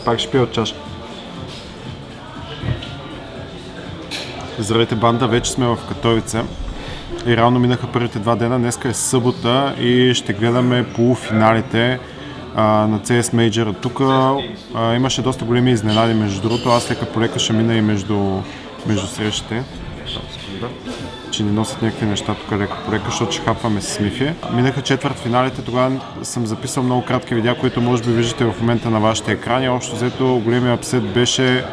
Пак ще пия от чаша. Здравейте, банда, вече сме в Катовице и реално минаха първите 2 дена. Днеска е събота и ще гледаме полуфиналите на CS Major. Тук имаше доста големи изненади, между другото. Аз лека полека ще мина и между срещите. Че ни носят някакви неща тук лека полека, защото ще хапваме с Мифи. Минаха четвъртфиналите, тогава съм записал много кратки видеа, които може би виждате в момента на вашите екрани. Общо взето големия апсет беше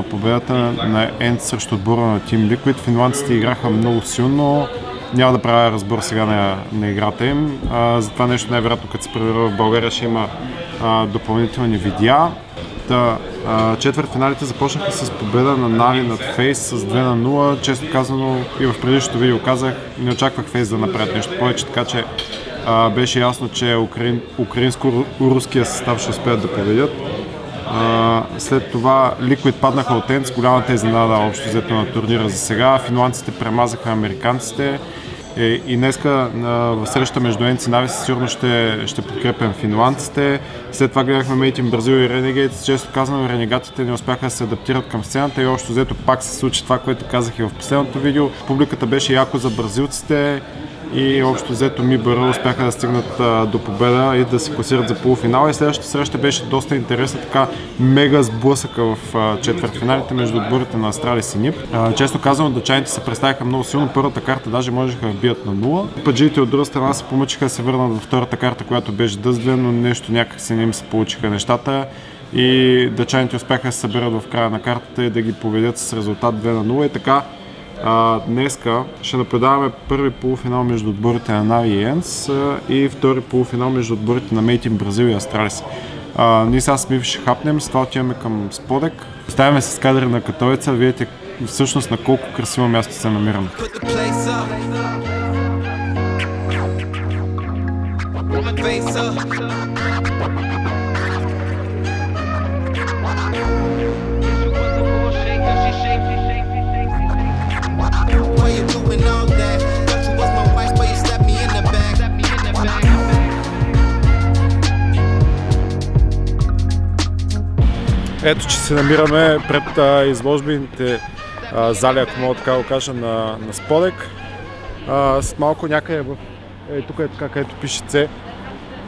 победата на Ент срещу отбора на Team Liquid. Финландците играха много силно. Няма да правя разбор сега на играта им. За това нещо най-вероятно, като се превера в България, ще има допълнителни видеа. Четвъртфиналите започнаха с победа на Нави над Фейс с 2-0. Често казано и в предишното видео казах, не очаквах Фейс да направят нещо повече, така че беше ясно, че украинско-руския състав ще успеят да победят. След това Liquid паднаха от Ент с голямата изненада общо взето на турнира за сега. Финландците премазаха американците и днеска в среща между Ент и Нави сигурно ще подкрепям финландците. След това гледахме Made in Brazil и Renegades. Често казано, Ренегатите не успяха да се адаптират към сцената и общо взето пак се случи това, което казах и в последното видео. Публиката беше яко за бразилците и общо взето МИБР успяха да стигнат до победа и да се класират за полуфинала. И следващата среща беше доста интересна, така мега сблъсъка в четвъртфиналите между отборите на Астралис и НИП. Често казано, дъчаните се представиха много силно. Първата карта даже можеха да бият на 0. Паджиите от друга страна се помъчиха да се върнат във втората карта, която беше Дъздлен, но нещо някак си не им се получиха нещата. И дъчаните успяха да се съберат в края на картата и да ги победят с резултат 2-0. И така днеска ще наблюдаваме първи полуфинал между отборите на Нави и Енс и втори полуфинал между отборите на Made in Brazil и Астралис. Ние сега с Мифи ще хапнем, с това отиваме към Сподек. Оставяме с кадри на Катовица, видите всъщност на колко красиво място се намираме. Ето, че се намираме пред изложбените зали, ако мога така да кажа, на Сподек. С малко някъде тук е така, където пише С.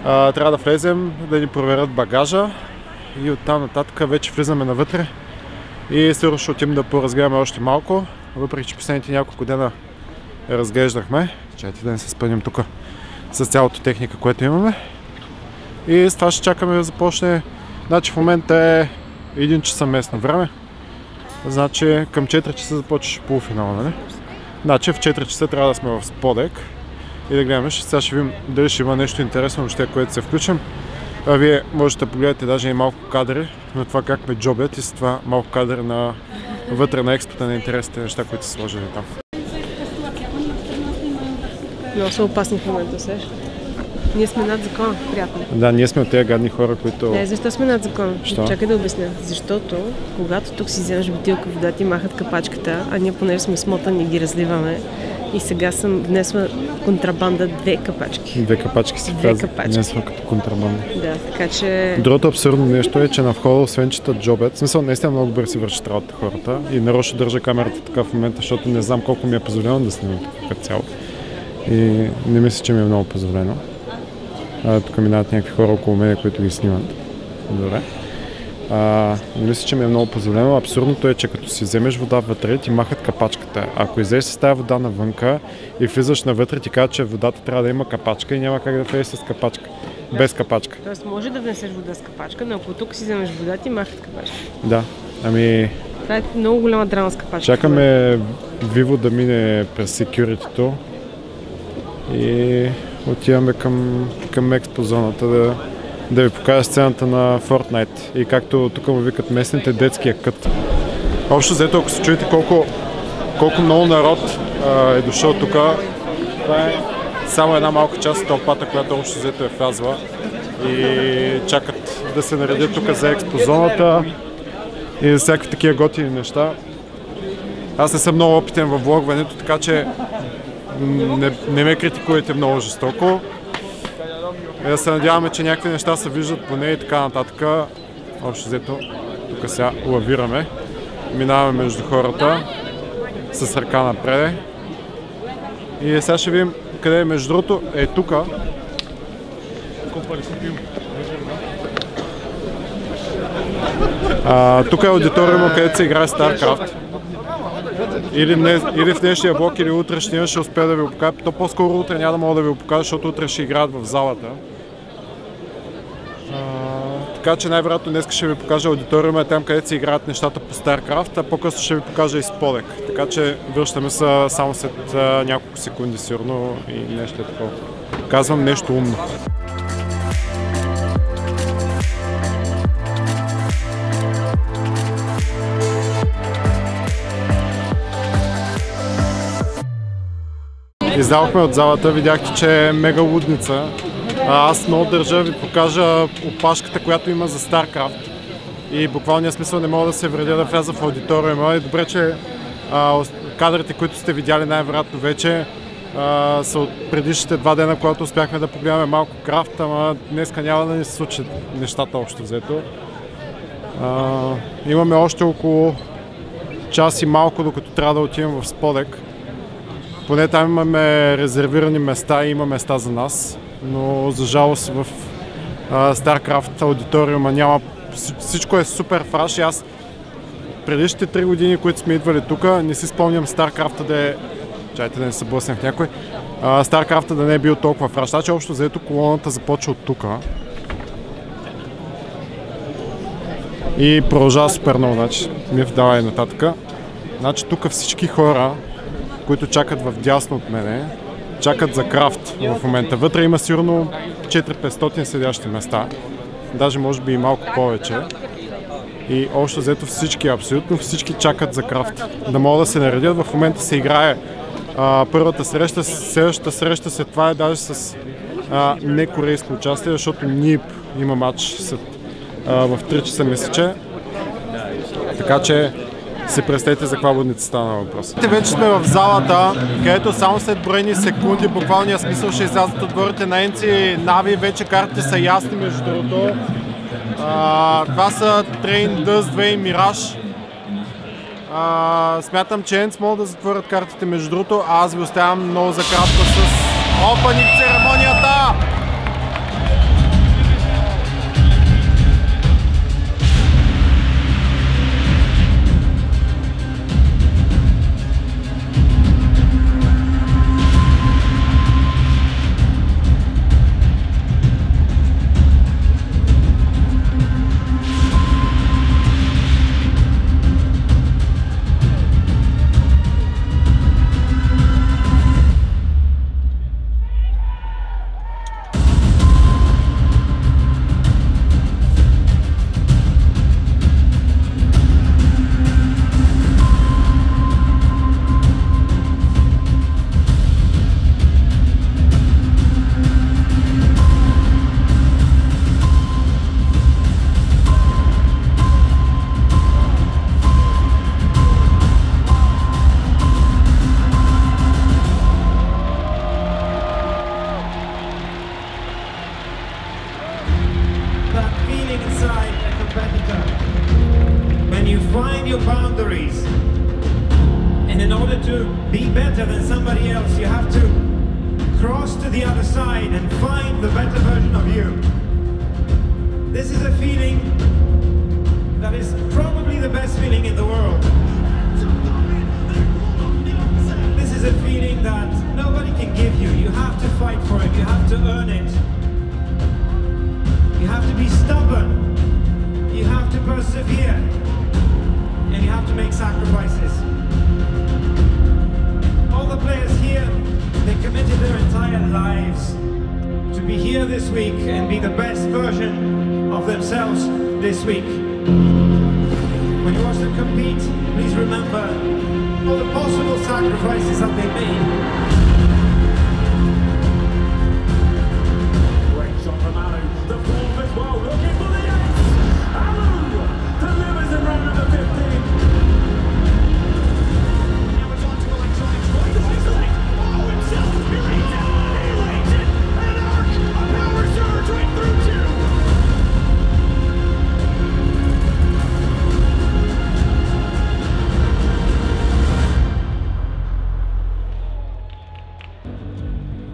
Трябва да влезем, да ни проверят багажа и оттам нататък вече влизаме навътре и сигурно ще отидем да поразгледаме още малко, въпреки че последните няколко дена разглеждахме. Чайте да не се спънем тук с цялото техника, което имаме. И с това ще чакаме да започне. Значи в момента е 1 часа местно време. Значи към 4 часа започваше полуфинала, нали? Значи в 4 часа трябва да сме в Сподек и да гледаме. Сега ще видим дали ще има нещо интересно въобще, което се включим. Вие можете да погледнете даже и малко кадри на това как ме джобят и с това малко кадри вътре на експота на интересните неща, които са сложили там. Много са опасни в момента, сеш. Ние сме над закона, приятно. Да, ние сме от тези гадни хора, които... Не, защо сме над закона? Що? Чакай да обясня. Защото, когато тук си вземаш бутилка вода, ти махат капачката, а ние понеже сме смотани ги разливаме. И сега съм внесла контрабанда 2 капачки. 2 капачки си внесла като контрабанда. Да, така че... Другото абсурдно нещо е, че на входа, освен че джобят, в смисъл наистина много бързо си вършат работата хората и нарочно държа камерата така в момента, защото не знам колко ми е позволено да снимам тук като цяло. И не мисля, че ми е много позволено. Тук минават някакви хора около мен, които ги снимат. Добре. Не мисля, че ми е много позволено. Абсурдното е, че като си вземеш вода вътре, ти махат капачката. Ако излезеш с тази вода навънка и влизаш навътре, ти казват, че водата трябва да има капачка и няма как да влезеш с капачка. Без капачка. Тоест може да внесеш вода с капачка, но ако тук си вземеш вода, ти махат капачка. Да. Ами... Това е много голяма драма с капачка. Чакаме Vivo да мине през security-то и отиваме към експозоната да ви покажа сцената на Fortnite и както тук му викат местните детския кът. Общо взето, ако се чуете колко много народ е дошъл тук, това е само една малка част от тълпата, която общо взето е влязла и чакат да се наредят тук за експозоната и за всякакви такива готини неща. Аз не съм много опитен във влогването, така че не ме критикувайте много жестоко. Да се надяваме, че някакви неща се виждат поне и така нататък. Общо взето, тук сега лавираме, минаваме между хората с ръка напред. И сега ще видим къде е. Между другото е тука. Тук е аудиториума, където се играе StarCraft. Или в днешния блок, или утрешния ще успея да ви го покажа. То по-скоро утре няма да мога да ви го покажа, защото утре ще играят в залата. Така че най-вероятно днес ще ви покажа аудиториума, там където се играят нещата по StarCraft, а по-късно ще ви покажа и Spodek. Така че връщаме се само след няколко секунди сигурно и нещо е такова. Казвам нещо умно. Издавахме от залата, видяхте, че е мега лудница. Аз много държа да ви покажа опашката, която има за StarCraft. И буквалния смисъл не мога да се вредя да вляза в аудиториума. И добре, че кадрите, които сте видяли най-вероятно вече, са от предишните 2 дена, когато успяхме да погледаме малко крафт, ама днеска няма да ни се случат нещата общо взето. Имаме още около час и малко, докато трябва да отидем в Spodek. Поне там имаме резервирани места и има места за нас, но за жалост в StarCraft аудиториума няма. Всичко е супер фраш и аз предишните 3 години, които сме идвали тук, не си спомням StarCraft да е... Чайте да не се блъснем в някой. StarCraft да не е бил толкова фраш. Значи общо заето колоната започва от тук. И продължава супер много, значи Мив дава и нататък. Значи тук всички хора, които чакат в дясно от мене, чакат за крафт в момента. Вътре има сигурно 400-500 седящи места, даже може би и малко повече. И общо взето всички, абсолютно всички чакат за крафт. Да могат да се наредят. В момента се играе първата среща, следващата среща след това е даже с некорейско участие, защото НИП има матч в 3 часа мисля. Така че си представете за каква лудница стана въпрос. Вече сме в залата, където само след броени секунди, буквалния смисъл ще излязат отборите на NC и Нави. Вече картите са ясни между другото. Това са Train, Dust 2 и Mirage. Смятам, че NC могат да затворят картите между другото, а аз ви оставям много за кратко с опенинг церемонията!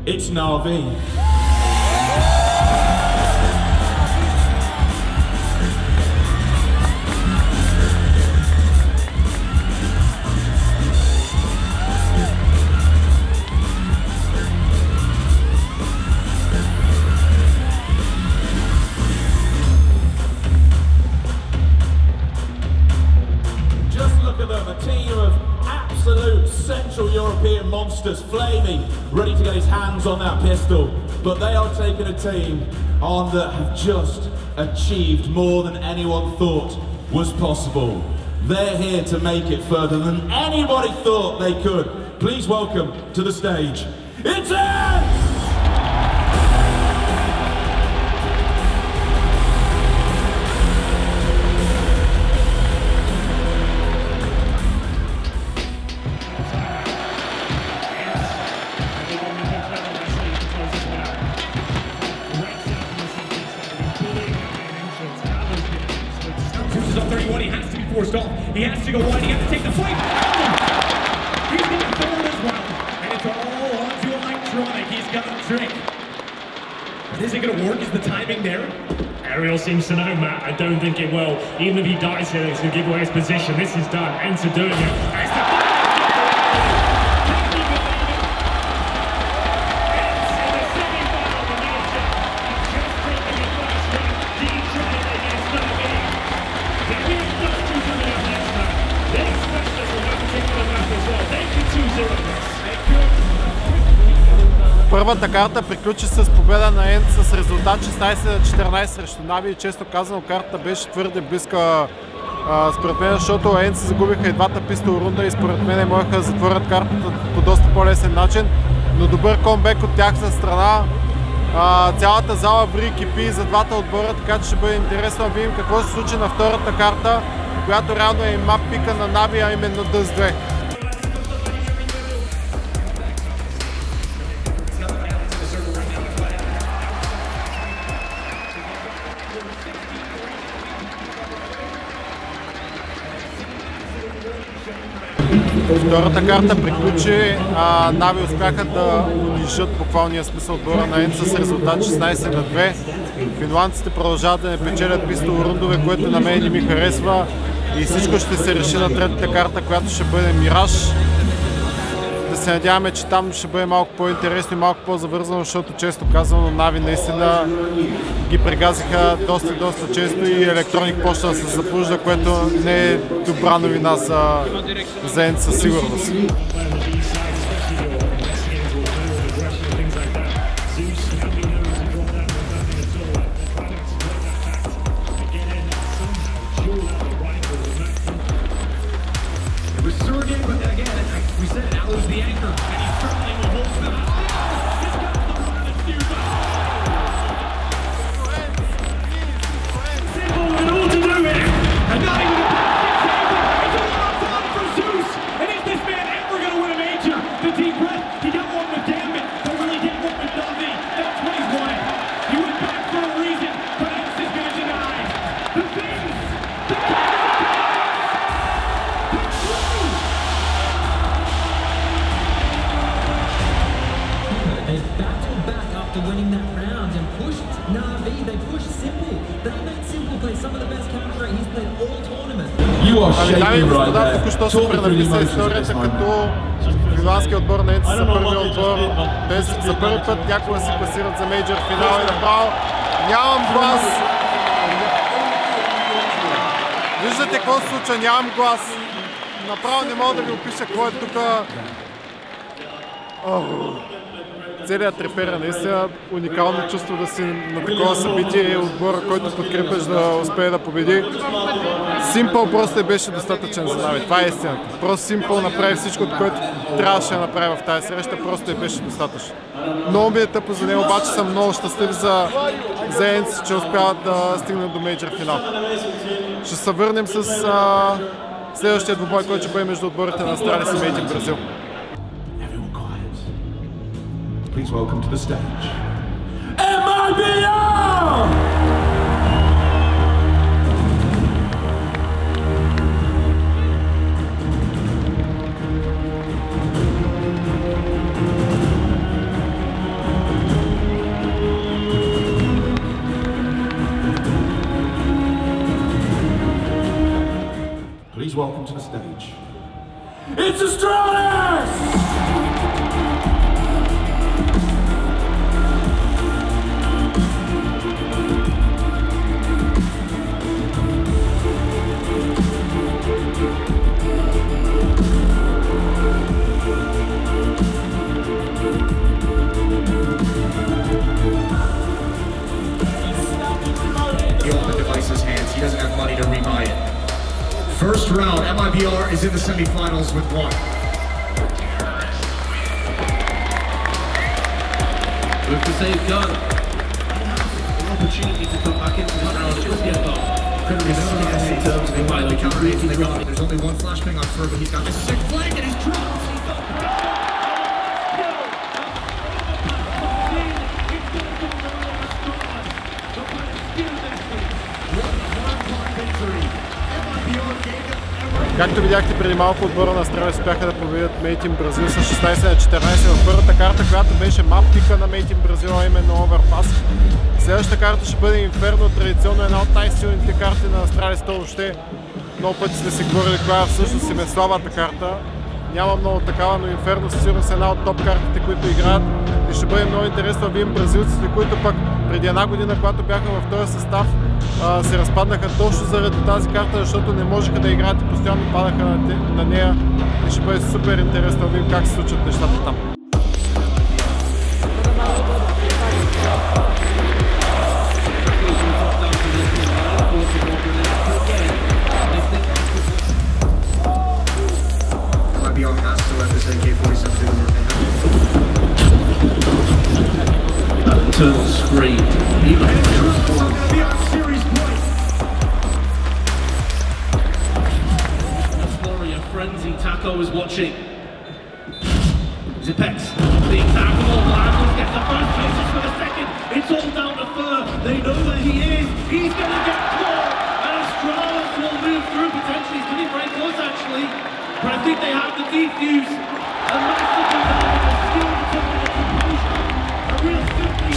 it's Na'Vi. Absolute Central European monsters, flaming, ready to get his hands on that pistol. But they are taking a team on that have just achieved more than anyone thought was possible. They're here to make it further than anybody thought they could. Please welcome to the stage, it's ENCE! He has to be forced off. He has to go wide. He has to take the fight. He's going to forward as well. And it's all onto electronic. He's got a trick. But is it going to work? Is the timing there? Ariel seems to know, Matt. I don't think it will. Even if he dies here, it's going to give away his position. This is done. ENCE are doing it. Първата карта приключи с победа на ENCE с резултат 16-14 срещу Na'Vi и често казано картата беше твърде близка според мен, защото ENCE загубиха и двата пистол рунда и според мен можеха да затворят картата по доста по-лесен начин, но добър комбек от тяхна страна. Цялата зала ври кипи за двата отбора, така че ще бъде интересно да видим какво се случи на втората карта, която реално е мап пика на Na'Vi, а именно Dust 2. Втората карта приключи, Na'Vi успяха да унижат буквалния смисъл отбора на ENCE с резултат 16-2. Финландците продължават да не печелят пистол рундове, което на мен не ми харесва и всичко ще се реши на третата карта, която ще бъде Мираж. Да се надяваме, че там ще бъде малко по-интересно и малко по-завързано, защото често казано Na'Vi наистина ги прегазиха доста често и Electronic почна да се запужда, което не е добра новина за ENCE със сигурност. Winning that round and pushed Na'Vi, they pushed Simple. They made Simple play some of the best counter he's played all tournament. You are shaking right there. Току-що се пренаписа историята като финландския отбор на ENCE за първи отбор. Те за първи път някога се класират за мейджор финал и направо нямам глас. Виждате какво се случва, нямам глас. Направо не мога да ви опиша какво е тук. Целият трепер е наистина уникално чувство да си на такова събитие, отбора, който подкрепяш да успее да победи. Simple просто беше достатъчен за Na'Vi, това е истината. Просто Simple направи всичко, което трябваше да направи в тази среща, просто беше достатъчно. Много ми е тъпо за него, обаче съм много щастлив за ENCE, че успяват да стигнат до мейджор финал. Ще се върнем с следващия двубой, който ще бъде между отборите на Австралия и Made in Brazil. Please welcome to the stage, MIBR! is in the semi-finals with one. With the save gun. An opportunity to come back into this round. It doesn't get far. Couldn't be seen in terms of the counter-rating they got. There's only one flashbang on Ferg, but he's got a sick flank and he's dropped. Както видяхте преди малко, отбора на Астралис успяха да победят Мейт ин Бразил с 16-14 в първата карта, която беше мап пика на Мейт ин Бразил, а именно Overpass. Следващата карта ще бъде Инферно, традиционно една от най-силните карти на Астралис. То въобще много пъти сме си говорили коя всъщност им е слабата карта. Няма много такава, но Инферно със сигурност е една от топ картите, които играят. И ще бъде много интересно да видим бразилците, които пък преди една година, когато бяха в този състав, се разпаднаха точно заради тази карта, защото не можеха да играят и постоянно падаха на нея. И ще бъде супер интересно да видим как се случват нещата там. Internal screen. Flurry of frenzy. Taco is watching. Zipex being tackled. Landers gets the first places for the second. It's all down to Fur. They know where he is. He's going to get caught. And Astralis will move through potentially. He's getting very close actually. But I think they have the defuse. A massive advantage. A skill to take the conclusion. A real simply.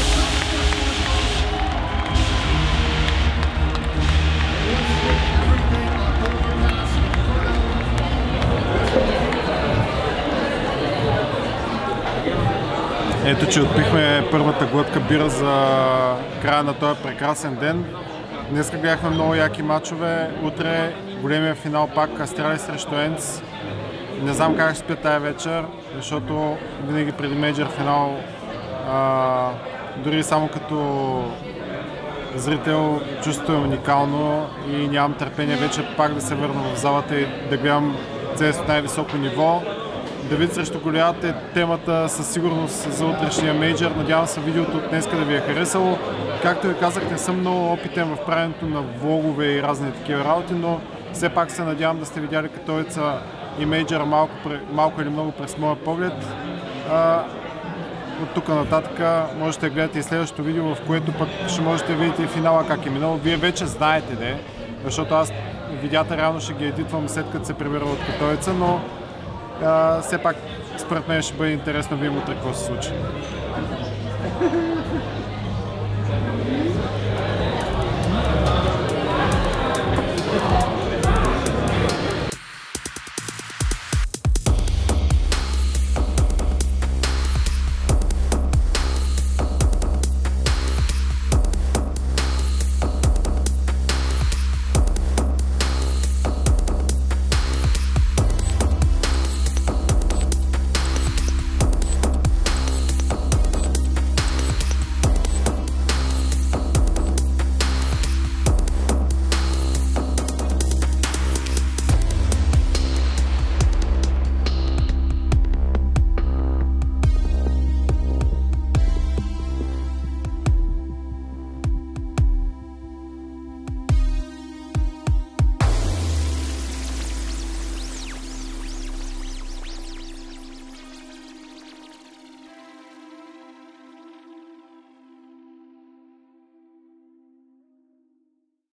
Ето, че отпихме първата глътка бира за края на този прекрасен ден. Днес гледахме много яки матчове. Утре големия финал пак Астралис срещу Ентс. Не знам как ще спя тая вечер, защото винаги преди мейджор финал, дори само като зрител, чувството е уникално и нямам търпение вече пак да се върна в залата и да гледам CS от най-високо ниво. Давид срещу Голиат е темата със сигурност за утрешния мейджор. Надявам се видеото от днеска да ви е харесало. Както ви казах, не съм много опитен в правенето на влогове и разни такива работи, но все пак се надявам да сте видяли католица и мейджора малко или много през моя поглед. От тук нататък можете да гледате и следващото видео, в което пък ще можете да видите и финала как е минало. Вие вече знаете, защото аз видеята реално ще ги едитвам след като се прибера от католица, но все пак според мен ще бъде интересно да видим утре какво се случи.